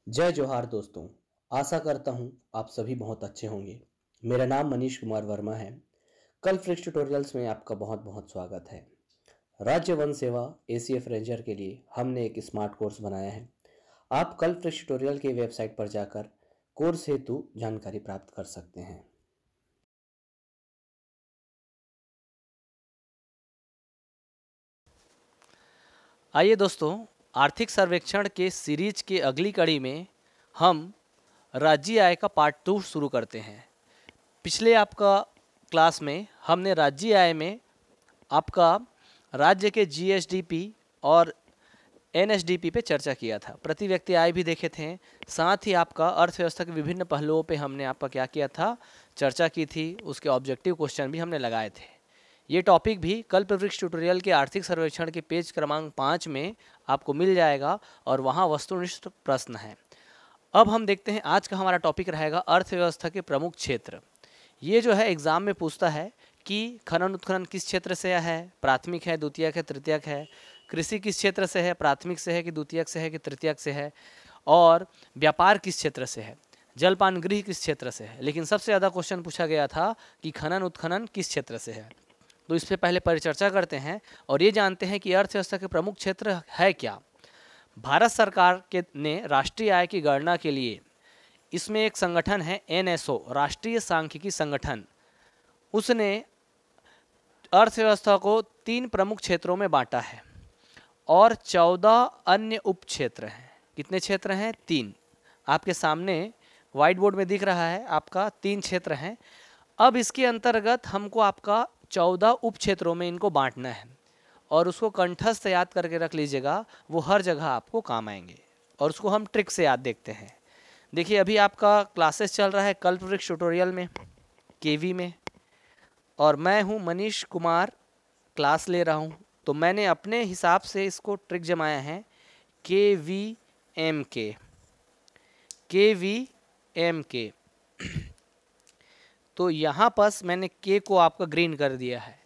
जय जोहार दोस्तों। आशा करता हूँ आप सभी बहुत अच्छे होंगे। मेरा नाम मनीष कुमार वर्मा है। कल्फ्रिक्स ट्यूटोरियल्स में आपका बहुत बहुत स्वागत है। राज्य वन सेवा एसीएफ रेंजर के लिए हमने एक स्मार्ट कोर्स बनाया है। आप कल्फ्रिक्स ट्यूटोरियल की वेबसाइट पर जाकर कोर्स हेतु जानकारी प्राप्त कर सकते हैं। आइए दोस्तों, आर्थिक सर्वेक्षण के सीरीज के अगली कड़ी में हम राज्य आय का पार्ट 2 शुरू करते हैं। पिछले आपका क्लास में हमने राज्य आय में आपका राज्य के जीएसडीपी और एनएसडीपी पे चर्चा किया था। प्रति व्यक्ति आय भी देखे थे। साथ ही आपका अर्थव्यवस्था के विभिन्न पहलुओं पे हमने आपका क्या किया था, चर्चा की थी। उसके ऑब्जेक्टिव क्वेश्चन भी हमने लगाए थे। ये टॉपिक भी कल्पवृक्ष ट्यूटोरियल के आर्थिक सर्वेक्षण के पेज क्रमांक 5 में आपको मिल जाएगा और वहाँ वस्तुनिष्ठ प्रश्न है। अब हम देखते हैं आज का हमारा टॉपिक रहेगा अर्थव्यवस्था के प्रमुख क्षेत्र। ये जो है एग्जाम में पूछता है कि खनन उत्खनन किस क्षेत्र से है, प्राथमिक है, द्वितीयक है, तृतीयक है। कृषि किस क्षेत्र से है, प्राथमिक से है कि द्वितीयक से है कि तृतीयक से है। और व्यापार किस क्षेत्र से है, जलपान गृह किस क्षेत्र से है। लेकिन सबसे ज़्यादा क्वेश्चन पूछा गया था कि खनन उत्खनन किस क्षेत्र से है। तो इस पर पहले परिचर्चा करते हैं और ये जानते हैं कि अर्थव्यवस्था के प्रमुख क्षेत्र है क्या। भारत सरकार के ने राष्ट्रीय आय की गणना के लिए इसमें एक संगठन है एनएसओ, राष्ट्रीय सांख्यिकी संगठन। उसने अर्थव्यवस्था को 3 प्रमुख क्षेत्रों में बांटा है और 14 अन्य उप क्षेत्र हैं। कितने क्षेत्र हैं? 3। आपके सामने व्हाइट बोर्ड में दिख रहा है आपका 3 क्षेत्र हैं। अब इसके अंतर्गत हमको आपका 14 उप क्षेत्रों में इनको बांटना है और उसको कंठस्थ याद करके रख लीजिएगा, वो हर जगह आपको काम आएंगे। और उसको हम ट्रिक से याद देखते हैं। देखिए, अभी आपका क्लासेस चल रहा है कल्पवृक्ष ट्यूटोरियल में, केवी में, और मैं हूँ मनीष कुमार, क्लास ले रहा हूँ। तो मैंने अपने हिसाब से इसको ट्रिक जमाया है KVM के। तो यहाँ पर मैंने के को आपका ग्रीन कर दिया है।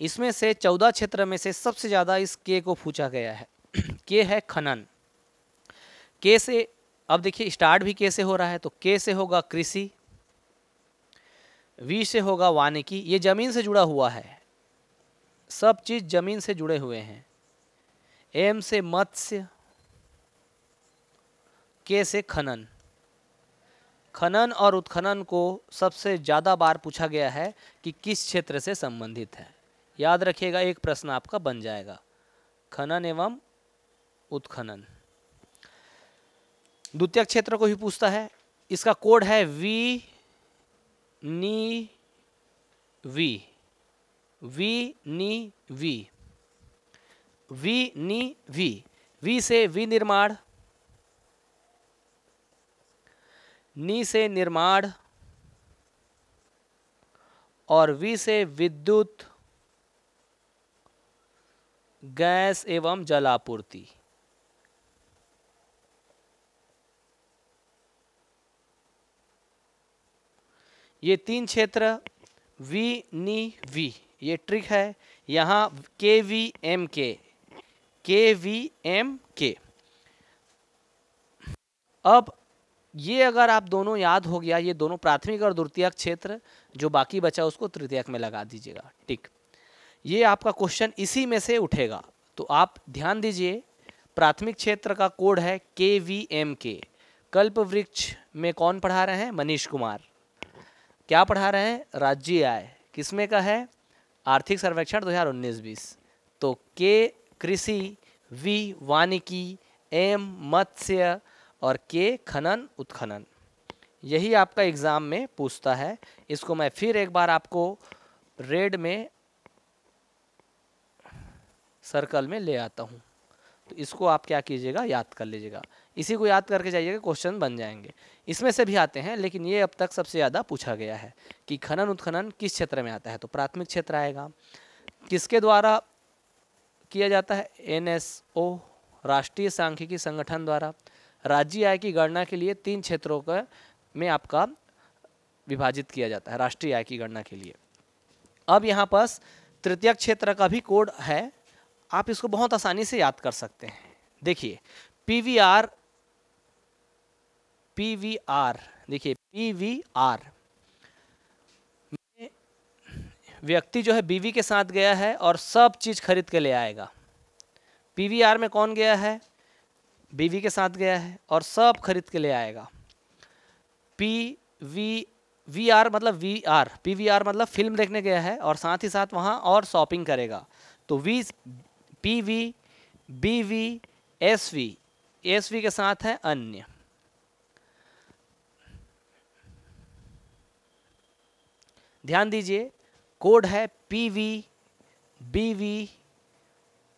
इसमें से 14 क्षेत्र में से सबसे ज़्यादा इस के को पूछा गया है। के है खनन। के से अब देखिए स्टार्ट भी के से हो रहा है, तो के से होगा कृषि, वी से होगा वानिकी। ये जमीन से जुड़ा हुआ है, सब चीज़ जमीन से जुड़े हुए हैं। एम से मत्स्य, के से खनन। खनन और उत्खनन को सबसे ज़्यादा बार पूछा गया है कि किस क्षेत्र से संबंधित है। याद रखिएगा, एक प्रश्न आपका बन जाएगा, खनन एवं उत्खनन। द्वितीयक क्षेत्र को भी पूछता है। इसका कोड है वी नी वी, वी नी वी, वी नी वी। वी से विनिर्माण, नी से निर्माण और वी से विद्युत, गैस एवं जल आपूर्ति। ये 3 क्षेत्र वी नी वी, ये ट्रिक है। यहाँ KVM के। अब ये अगर आप दोनों याद हो गया, ये दोनों प्राथमिक और द्वितीयक क्षेत्र, जो बाकी बचा उसको तृतीयक में लगा दीजिएगा। टिक। ये आपका क्वेश्चन इसी में से उठेगा, तो आप ध्यान दीजिए। प्राथमिक क्षेत्र का कोड है KVM के। कल्पवृक्ष में कौन पढ़ा रहे हैं? मनीष कुमार। क्या पढ़ा रहे हैं? राज्य आय। किसमें का है? आर्थिक सर्वेक्षण 2019-20। तो के कृषि, वी वानिकी, एम मत्स्य और के खनन उत्खनन। यही आपका एग्जाम में पूछता है। इसको मैं फिर एक बार आपको रेड में सर्कल में ले आता हूँ, तो इसको आप क्या कीजिएगा, याद कर लीजिएगा। इसी को याद करके जाइएगा, क्वेश्चन बन जाएंगे। इसमें से भी आते हैं, लेकिन ये अब तक सबसे ज़्यादा पूछा गया है कि खनन उत्खनन किस क्षेत्र में आता है। तो प्राथमिक क्षेत्र आएगा। किसके द्वारा किया जाता है? एनएसओ, राष्ट्रीय सांख्यिकी संगठन द्वारा। राज्य आय की गणना के लिए 3 क्षेत्रों का में आपका विभाजित किया जाता है राष्ट्रीय आय की गणना के लिए। अब यहाँ पर तृतीयक क्षेत्र का भी कोड है, आप इसको बहुत आसानी से याद कर सकते हैं। देखिए, PVR PVR, देखिए PVR व्यक्ति जो है बीवी के साथ गया है और सब चीज़ खरीद के ले आएगा। PVR में कौन गया है? बीवी के साथ गया है और सब खरीद के ले आएगा। PVR मतलब VR, PVR मतलब फिल्म देखने गया है और साथ ही साथ वहाँ और शॉपिंग करेगा। तो PV, BV, SV के साथ है अन्य। ध्यान दीजिए, कोड है PV, BV,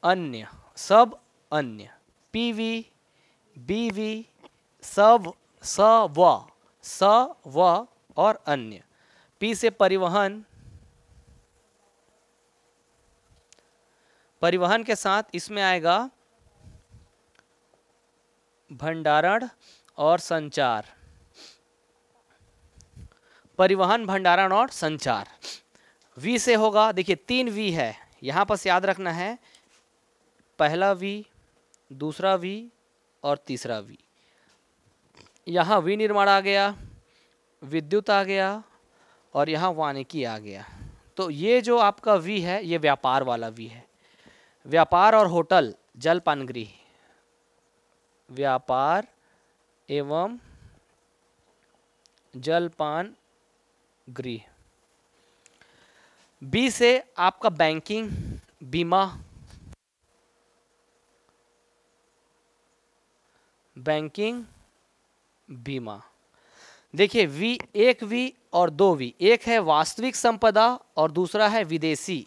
अन्य, सब अन्य। PV, BV, सब, स व और अन्य। P से परिवहन, परिवहन के साथ इसमें आएगा भंडारण और संचार। परिवहन, भंडारण और संचार। V से होगा, देखिए 3 V है, यहाँ पर याद रखना है, पहला V, दूसरा V और तीसरा V। यहाँ विनिर्माण आ गया, विद्युत आ गया और यहाँ वानिकी आ गया। तो ये जो आपका V है ये व्यापार वाला V है। व्यापार और होटल, जलपान गृह, व्यापार एवं जलपान गृह। B से आपका बैंकिंग, बीमा, बैंकिंग, बीमा। देखिए V, एक V और 2 V, एक है वास्तविक संपदा और दूसरा है विदेशी।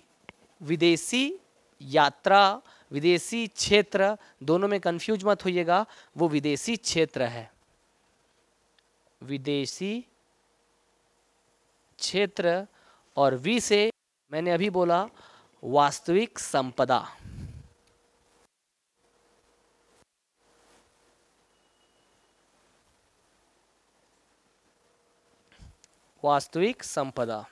विदेशी यात्रा, विदेशी क्षेत्र, दोनों में कंफ्यूज मत होइएगा, वो विदेशी क्षेत्र है। विदेशी क्षेत्र। और V से मैंने अभी बोला वास्तविक संपदा। वास्तविक संपदा।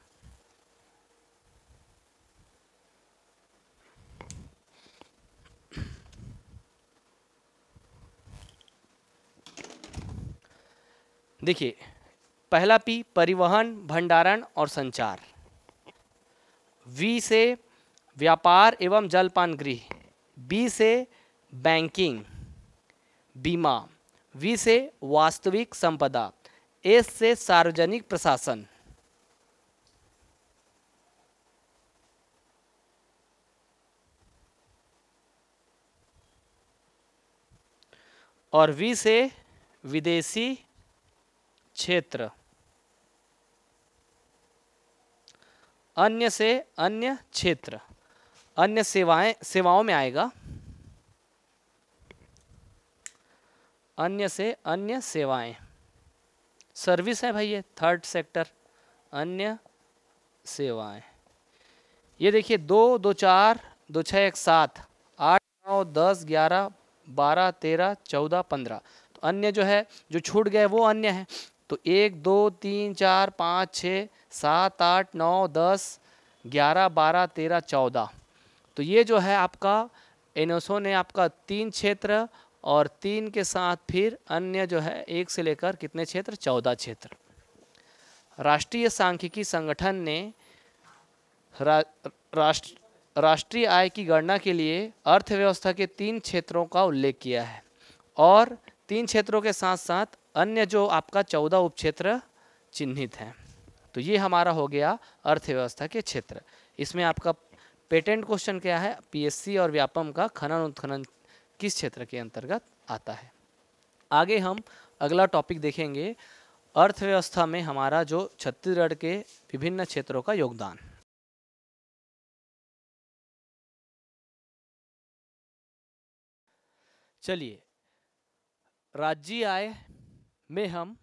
देखिए पहला P परिवहन, भंडारण और संचार। V से व्यापार एवं जलपान गृह। B से बैंकिंग, बीमा। V से वास्तविक संपदा। S से सार्वजनिक प्रशासन। और V से विदेशी क्षेत्र। अन्य से अन्य क्षेत्र, अन्य सेवाएं, सेवाओं में आएगा। अन्य से अन्य सेवाएं, सर्विस है भाई, ये थर्ड सेक्टर, अन्य सेवाएं। ये देखिए 2, 2, 4, 2, 6, 1, 7, 8, 9, 10, 11, 12, 13, 14, 15। तो अन्य जो है, जो छूट गए वो अन्य है। तो 1, 2, 3, 4, 5, 6, 7, 8, 9, 10, 11, 12, 13, 14। तो ये जो है आपका एनओसो ने आपका 3 क्षेत्र और 3 के साथ फिर अन्य जो है 1 से लेकर कितने क्षेत्र, 14 क्षेत्र। राष्ट्रीय सांख्यिकी संगठन ने राष्ट्रीय आय की गणना के लिए अर्थव्यवस्था के 3 क्षेत्रों का उल्लेख किया है और 3 क्षेत्रों के साथ साथ अन्य जो आपका 14 उपक्षेत्र चिन्हित हैं। तो ये हमारा हो गया अर्थव्यवस्था के क्षेत्र। इसमें आपका पेटेंट क्वेश्चन क्या है, पीएससी और व्यापम का खनन उत्खनन किस क्षेत्र के अंतर्गत आता है। आगे हम अगला टॉपिक देखेंगे, अर्थव्यवस्था में हमारा जो छत्तीसगढ़ के विभिन्न क्षेत्रों का योगदान। चलिए, राज्य आय में हम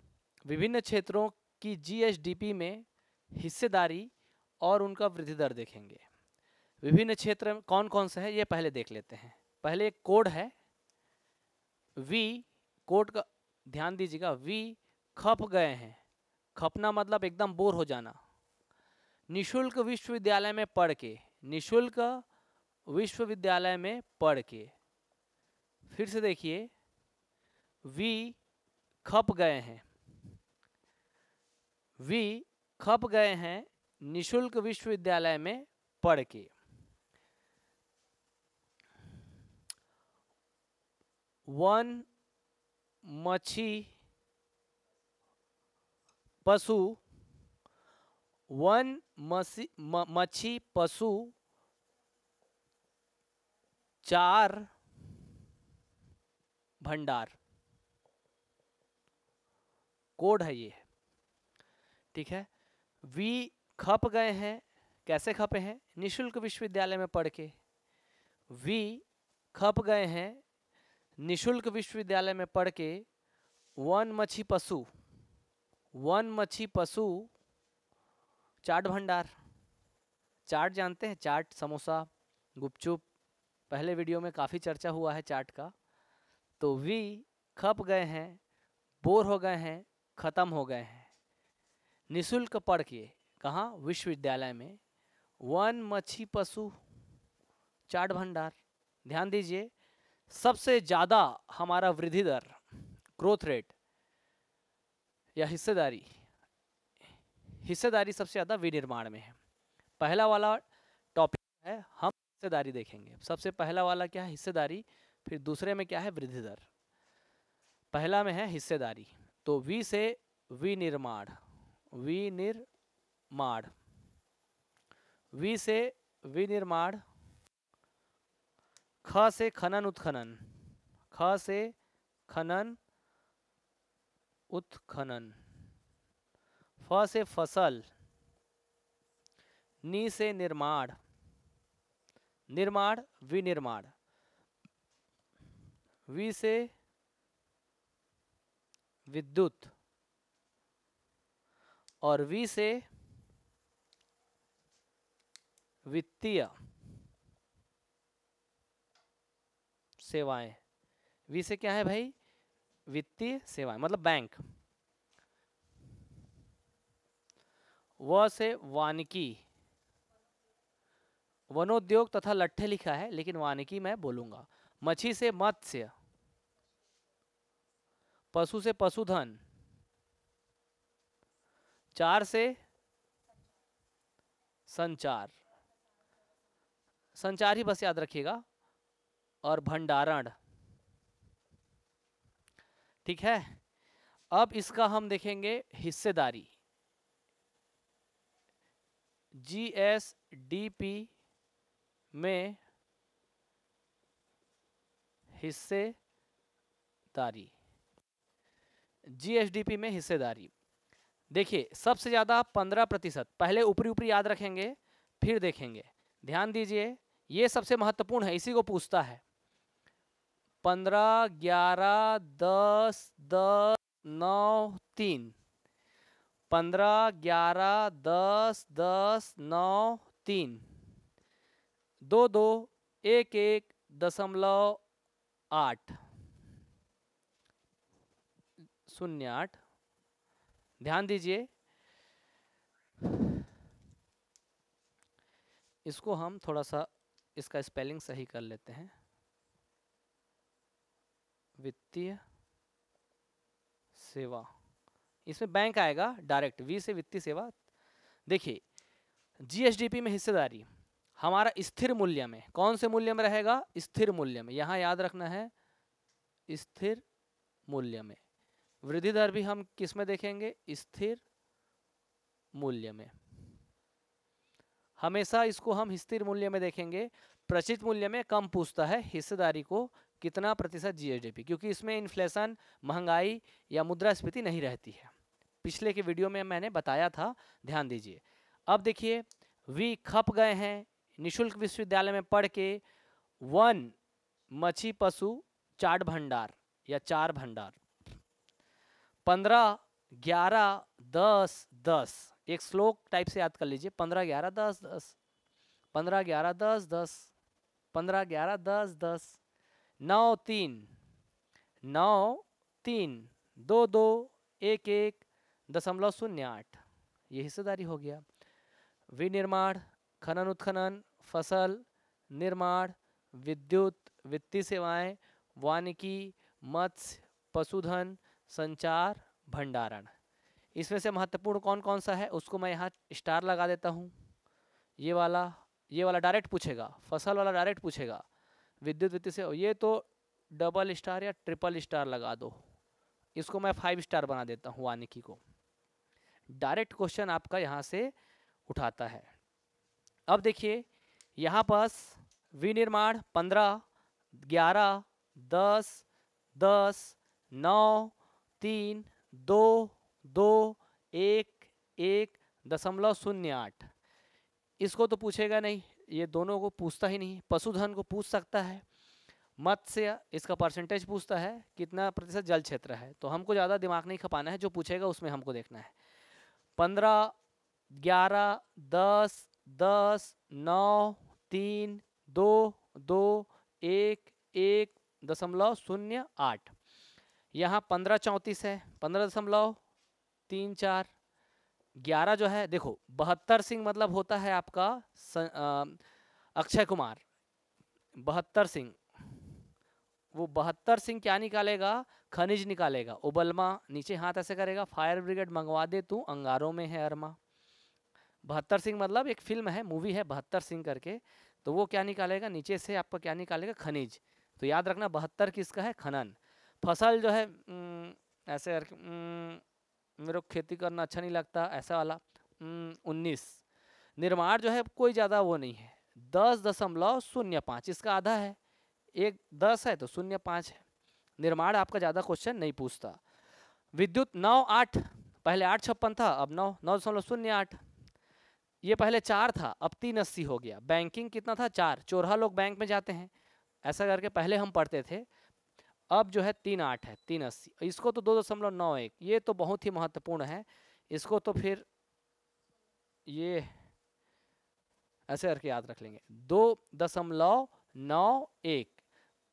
विभिन्न क्षेत्रों की जीएसडीपी में हिस्सेदारी और उनका वृद्धि दर देखेंगे। विभिन्न क्षेत्र कौन कौन से हैं ये पहले देख लेते हैं। पहले एक कोड है वी, कोड का ध्यान दीजिएगा, वी खप गए हैं। खपना मतलब एकदम बोर हो जाना। निशुल्क विश्वविद्यालय में पढ़ के, निशुल्क विश्वविद्यालय में पढ़ के। फिर से देखिए, वी खप गए हैं, वी खप गए हैं निशुल्क विश्वविद्यालय में पढ़ के। वन मच्छी पशु, वन मच्छी पशु चार भंडार। कोड है ये, ठीक है। वी खप गए हैं, कैसे खपे हैं? निशुल्क विश्वविद्यालय में पढ़ के। वी खप गए हैं निशुल्क विश्वविद्यालय में पढ़ के वन मच्छी पशु, वन मच्छी पशु चाट भंडार। चाट जानते हैं? चाट, समोसा, गुपचुप, पहले वीडियो में काफ़ी चर्चा हुआ है चाट का। तो वी खप गए हैं, बोर हो गए हैं, ख़त्म हो गए हैं, निशुल्क पढ़ के। कहाँ? विश्वविद्यालय में। वन मच्छी पशु चाट भंडार। ध्यान दीजिए, सबसे ज़्यादा हमारा वृद्धि दर, ग्रोथ रेट या हिस्सेदारी सबसे ज़्यादा विनिर्माण में है। पहला वाला टॉपिक है, हम हिस्सेदारी देखेंगे। सबसे पहला वाला क्या है? हिस्सेदारी। फिर दूसरे में क्या है? वृद्धि दर। पहला में है हिस्सेदारी। तो वी से विनिर्माण, विनिर्माण, वी से विनिर्माण, ख से खनन उत्खनन, ख से खनन उत्खनन, फ से फसल, नी से निर्माण, निर्माण विनिर्माण, वी से विद्युत, और वी से वित्तीय सेवाएं। वी से क्या है भाई? वित्तीय सेवाएं, मतलब बैंक। व से वानिकी, वनोद्योग तथा लट्ठे लिखा है, लेकिन वानिकी मैं बोलूंगा। मच्छी से मत्स्य, पशु से पशुधन, चार से संचार, संचार ही बस याद रखिएगा, और भंडारण। ठीक है। अब इसका हम देखेंगे हिस्सेदारी। जीएसडीपी में हिस्सेदारी, जीएसडीपी में हिस्सेदारी देखिए, सबसे ज़्यादा 15%। पहले ऊपरी ऊपरी याद रखेंगे, फिर देखेंगे। ध्यान दीजिए, ये सबसे महत्वपूर्ण है, इसी को पूछता है। 15, 11, 10, 10, 9, 3, 15, 11, 10, 10, 9, 3, 2, 2, 1, 1, 0.8, 0.8। ध्यान दीजिए, इसको हम थोड़ा सा इसका स्पेलिंग सही कर लेते हैं। वित्तीय सेवा, इसमें बैंक आएगा डायरेक्ट, वी से वित्तीय सेवा। देखिए, जीएसडीपी में हिस्सेदारी हमारा स्थिर मूल्य में, कौन से मूल्य में रहेगा? स्थिर मूल्य में। यहाँ याद रखना है, स्थिर मूल्य में। वृद्धि दर भी हम किस में देखेंगे? स्थिर मूल्य में। हमेशा इसको हम स्थिर मूल्य में देखेंगे। प्रचित मूल्य में कम पूछता है हिस्सेदारी को कितना प्रतिशत जीएसडीपी, क्योंकि इसमें इन्फ्लेशन, महंगाई या मुद्रास्फीति नहीं रहती है। पिछले के वीडियो में मैंने बताया था, ध्यान दीजिए। अब देखिए, वी खप गए हैं निशुल्क विश्वविद्यालय में पढ़ के वन मच्छी पशु चाट भंडार या चार भंडार। 15, 11, 10, 10, एक श्लोक टाइप से याद कर लीजिए। 15, 11, 10, 10, 15, 11, 10, 10, 15, 11, 10, 10, 9, 3, 9, 3, 2, 2, 1, 1, 0.08, ये हिस्सेदारी हो गया। विनिर्माण, खनन उत्खनन, फसल, निर्माण, विद्युत, वित्तीय सेवाएं, वानिकी, मत्स्य, पशुधन, संचार, भंडारण। इसमें से महत्वपूर्ण कौन कौन सा है उसको मैं यहाँ स्टार लगा देता हूँ। ये वाला डायरेक्ट पूछेगा, फसल वाला डायरेक्ट पूछेगा, विद्युत वित्त से ये तो डबल स्टार या ट्रिपल स्टार लगा दो, इसको मैं 5 स्टार बना देता हूँ। वानिकी को डायरेक्ट क्वेश्चन आपका यहाँ से उठाता है। अब देखिए यहाँ पास विनिर्माण 15, 11, 10, 10, 9, 3, 2, 2, 1, 1.08। इसको तो पूछेगा नहीं, ये दोनों को पूछता ही नहीं। पशुधन को पूछ सकता है, मत्स्य इसका परसेंटेज पूछता है, कितना प्रतिशत जल क्षेत्र है, तो हमको ज़्यादा दिमाग नहीं खपाना है, जो पूछेगा उसमें हमको देखना है। 15, 11, 10, 10, 9, 3, 2, 2, 1, 1.08। यहाँ 15 34 है, 15.34। 11 जो है देखो 72 सिंह मतलब होता है आपका अक्षय कुमार। 72 सिंह, वो 72 सिंह क्या निकालेगा, खनिज निकालेगा। ओबलमा नीचे हाथ ऐसे करेगा, फायर ब्रिगेड मंगवा दे तू अंगारों में है अरमा। 72 सिंह मतलब एक फिल्म है, मूवी है 72 सिंह करके, तो वो क्या निकालेगा नीचे से आपका, क्या निकालेगा, खनिज। तो याद रखना 72 किसका है, खनन। फसल जो है ऐसे करके मेरे को खेती करना अच्छा नहीं लगता, ऐसा वाला 19। निर्माण जो है कोई ज़्यादा वो नहीं है, 10.05, इसका आधा है, एक 10 है तो 0.5 है। निर्माण आपका ज़्यादा क्वेश्चन नहीं पूछता। विद्युत 9, 8, पहले 8.56 था, अब 9, 9.08। ये पहले 4 था, अब 3.80 हो गया। बैंकिंग कितना था, 4। चोरहा लोग बैंक में जाते हैं, ऐसा करके पहले हम पढ़ते थे। अब जो है 3.8 है, 3.80। इसको तो 2.91, ये तो बहुत ही महत्वपूर्ण है। इसको तो फिर ये ऐसे करके याद रख लेंगे, 2.91।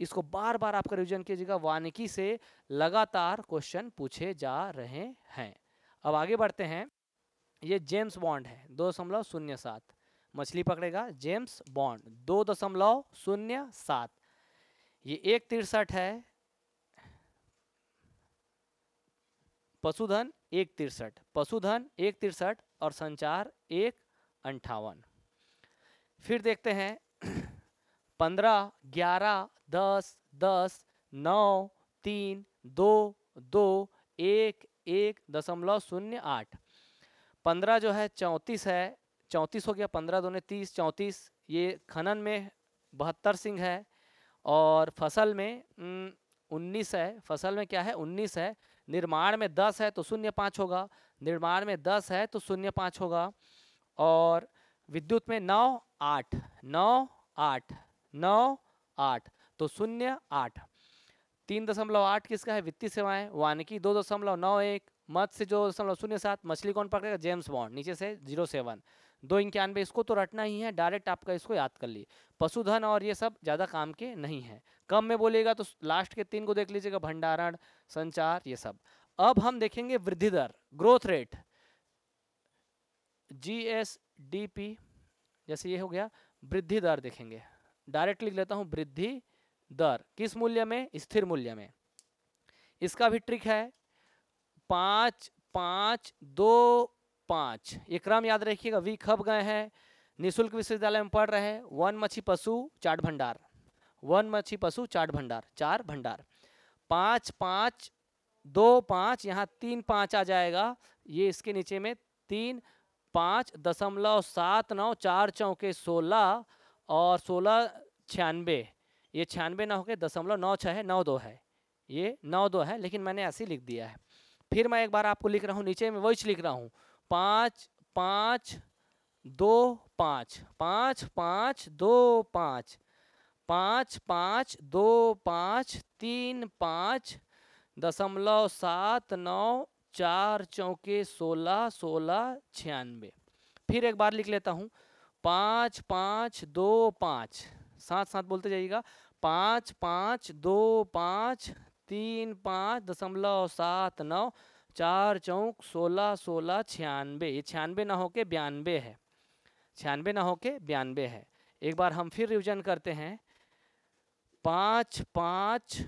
इसको बार बार आपका रिवीजन कीजिएगा, वानिकी से लगातार क्वेश्चन पूछे जा रहे हैं। अब आगे बढ़ते हैं। ये जेम्स बॉन्ड है, 2.07। मछली पकड़ेगा, जेम्स बॉन्ड 2.07। ये 1.63 है। पशुधन 1.63, पशुधन 1.63 और संचार 1.58। फिर देखते हैं 15, 11, 10, 10, 9, 3, 2, 2, 1, 1.08। 15 जो है 34 है, 34 हो गया, 15 दूने 30, 34। ये खनन में 72 सिंह है, और फसल में 19 है। फसल में क्या है, 19 है। निर्माण में 10 है तो 0.5 होगा, निर्माण में 10 है तो 0.5 होगा। और विद्युत में 9, 8, 9, 8, 9, 8 तो 0.8। 3.8 किसका है, वित्तीय सेवाएं। वानिकी 2.91, मत्स्य 2.07। मछली कौन पकड़ेगा, जेम्स बॉन्ड, नीचे से 07। 2.91, इसको तो रटना ही है, डायरेक्ट आपका इसको याद कर ली। पशुधन और ये सब ज़्यादा काम के नहीं है। कम में बोलिएगा तो लास्ट के 3 को देख लीजिएगा, भंडारण, संचार, ये सब। अब हम देखेंगे वृद्धि दर, ग्रोथ रेट, GSDP, जैसे ये हो गया। वृद्धि दर देखेंगे, डायरेक्ट लिख लेता हूँ, वृद्धि दर किस मूल्य में, स्थिर मूल्य में। इसका भी ट्रिक है, 5, 5, 2, 5। ये क्रम याद रखिएगा। वी खप गए हैं, निःशुल्क विश्वविद्यालय में पढ़ रहे हैं। वन मच्छी पशु चाट भंडार, वन मच्छी पशु चाट भंडार, 4 भंडार। 5, 5, 2, 5, यहाँ 3, 5 आ जाएगा। ये इसके नीचे में 3, 5.79, 4 चौके 16 और 16 96। ये 96 ना होके 0.96 है, 92 है, ये 92 है, लेकिन मैंने ऐसे ही लिख दिया है। फिर मैं एक बार आपको लिख रहा हूँ, नीचे में वही लिख रहा हूँ, 5, 5, 2, 5, 5, 5, 2, 5, 5, 5, 2, 5, 3, 5.79, 4 चौके 16, 16 96। फिर एक बार लिख लेता हूँ, 5, 5, 2, 5, साथ साथ बोलते जाइएगा, 5, 5, 2, 5, 3, 5.79, 4 चौक 16, 16 96। ये 96 ना होके 92 है, 96 ना होके 92 है। एक बार हम फिर रिवीजन करते हैं, 5, 5,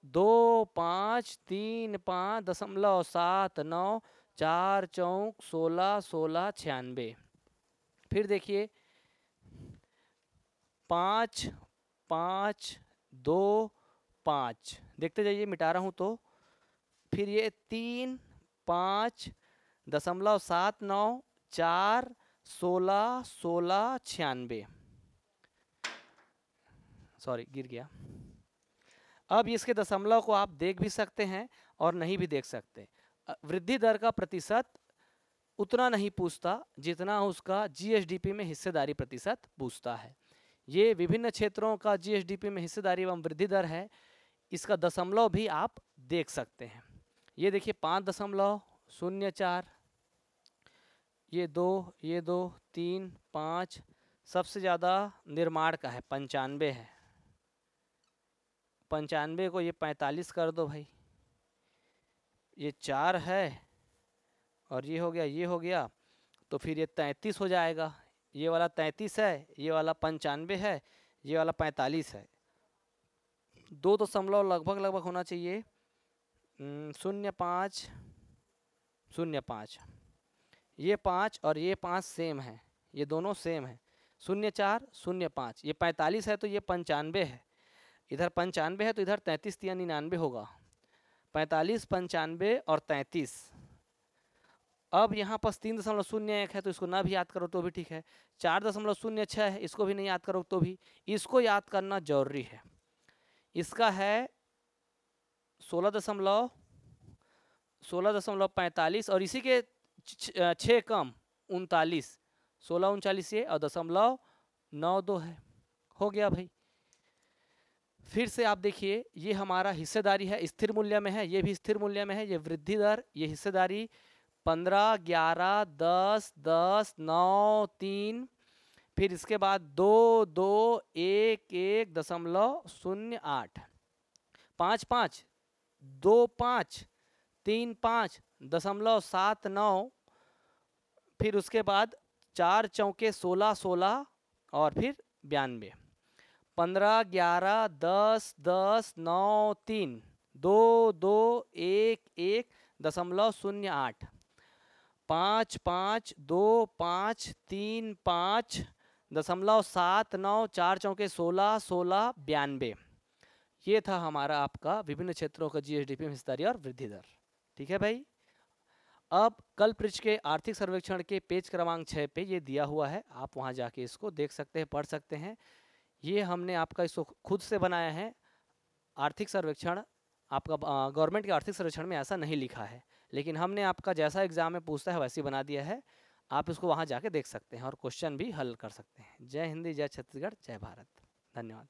2, 5, 3, 5.79, 4 चौक 16 16 96। फिर देखिए 5 5 2 5, देखते जाइए, मिटा रहा हूँ तो फिर ये 3 5 दशमलव 79 4 16 16 96, सॉरी गिर गया। अब इसके दशमलव को आप देख भी सकते हैं और नहीं भी देख सकते। वृद्धि दर का प्रतिशत उतना नहीं पूछता जितना उसका जीएसडीपी में हिस्सेदारी प्रतिशत पूछता है। ये विभिन्न क्षेत्रों का जीएसडीपी में हिस्सेदारी एवं वृद्धि दर है, इसका दशमलव भी आप देख सकते हैं। ये देखिए 5.04, ये 2 3 5, सबसे ज़्यादा निर्माण का है 95 है। 95 को ये 45 कर दो भाई, ये 4 है और ये हो गया तो फिर ये 33 हो जाएगा। ये वाला 33 है, ये वाला 95 है, ये वाला 45 है। 2 दशमलव लगभग होना चाहिए। 0.5 0.5, ये 5 और ये 5 सेम है, ये दोनों सेम है। 0.4 0.5, ये 45 है तो ये 95 है, इधर 95 है तो इधर 33 या 99 होगा। 45 95 और 33। अब यहाँ पर 3.01 है तो इसको ना भी याद करो तो भी ठीक है। 4.06 है, इसको भी नहीं याद करो तो भी, इसको याद करना जरूरी है। इसका है 16.45 और इसी के 6 कम 39, 16 39 ये और 0.92 है, हो गया भाई। फिर से आप देखिए, ये हमारा हिस्सेदारी है, स्थिर मूल्य में है, ये भी स्थिर मूल्य में है। ये वृद्धि दर, ये हिस्सेदारी 15 11 10 10 9 3, फिर इसके बाद 2 2 1 1.08, 5 5 2 5 3 5 0.79, फिर उसके बाद 4 चौके 16 16 और फिर 92, 15 11 10 10 9 3 2 2 1 1.08, 5 5 2 5 3 5.79, 4 चौके 16 16 92। ये था हमारा आपका विभिन्न क्षेत्रों का जीएसडीपी में हिस्सेदारी और वृद्धि दर। ठीक है भाई। अब कल पृष्ठ के आर्थिक सर्वेक्षण के पेज क्रमांक 6 पे ये दिया हुआ है, आप वहाँ जाके इसको देख सकते हैं, पढ़ सकते हैं। ये हमने आपका इसको खुद से बनाया है। आर्थिक सर्वेक्षण आपका गवर्नमेंट के आर्थिक सर्वेक्षण में ऐसा नहीं लिखा है, लेकिन हमने आपका जैसा एग्जाम में पूछता है वैसे ही बना दिया है। आप इसको वहाँ जाके देख सकते हैं और क्वेश्चन भी हल कर सकते हैं। जय हिंद, जय छत्तीसगढ़, जय भारत। धन्यवाद।